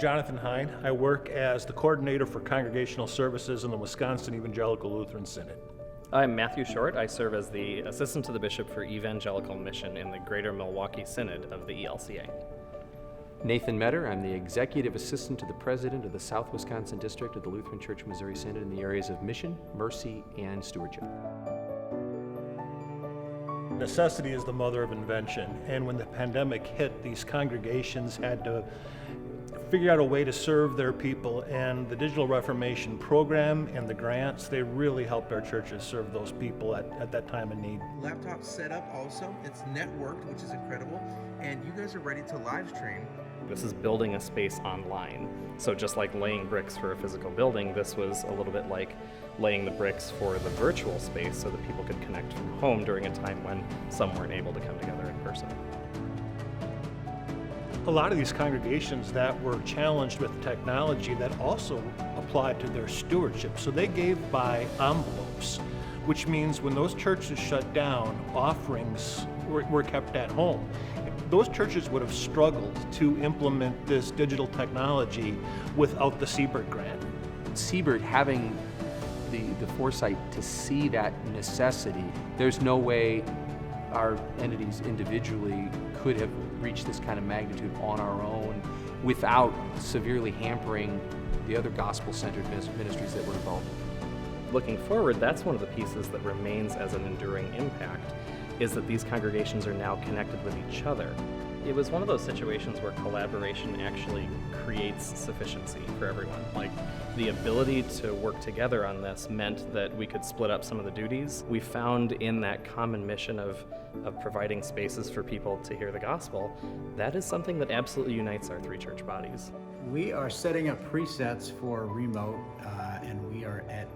Jonathan Hine. I work as the coordinator for congregational services in the Wisconsin Evangelical Lutheran Synod. I'm Matthew Short. I serve as the assistant to the bishop for evangelical mission in the Greater Milwaukee Synod of the ELCA. Nathan Metter. I'm the executive assistant to the president of the South Wisconsin District of the Lutheran Church Missouri Synod in the areas of mission, mercy, and stewardship. Necessity is the mother of invention, and when the pandemic hit, these congregations had to figure out a way to serve their people, and the Digital Reformation program and the grants, they really helped our churches serve those people at that time of need. Laptop set up also, it's networked, which is incredible, and you guys are ready to live stream. This is building a space online. So just like laying bricks for a physical building, this was a little bit like laying the bricks for the virtual space so that people could connect from home during a time when some weren't able to come together in person. A lot of these congregations that were challenged with technology that also applied to their stewardship. So they gave by envelopes, which means when those churches shut down, offerings were kept at home. Those churches would have struggled to implement this digital technology without the Siebert grant. Siebert having the foresight to see that necessity, there's no way our entities individually could have reached this kind of magnitude on our own without severely hampering the other gospel-centered ministries that were involved. Looking forward, that's one of the pieces that remains as an enduring impact, is that these congregations are now connected with each other. It was one of those situations where collaboration actually creates sufficiency for everyone. Like, the ability to work together on this meant that we could split up some of the duties. We found in that common mission of providing spaces for people to hear the gospel, that is something that absolutely unites our three church bodies. We are setting up presets for remote, and we are at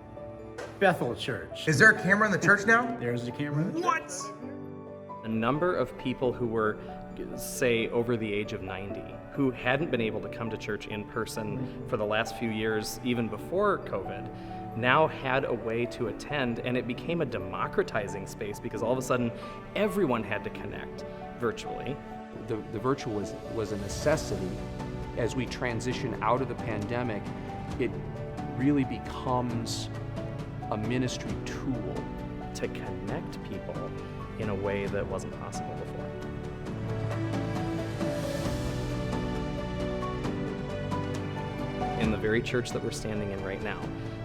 Bethel Church. Is there a camera in the church now? There's a camera in the church. What? A number of people who were, say, over the age of 90, who hadn't been able to come to church in person for the last few years, even before COVID, now had a way to attend, and it became a democratizing space because all of a sudden everyone had to connect virtually. The virtual was a necessity. As we transition out of the pandemic, it really becomes a ministry tool to connect people in a way that wasn't possible before. In the very church that we're standing in right now,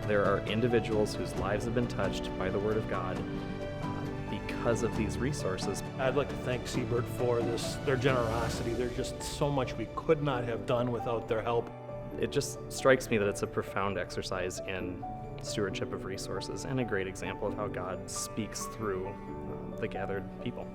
there are individuals whose lives have been touched by the Word of God because of these resources. I'd like to thank Siebert for their generosity. There's just so much we could not have done without their help. It just strikes me that it's a profound exercise in stewardship of resources and a great example of how God speaks through the gathered people.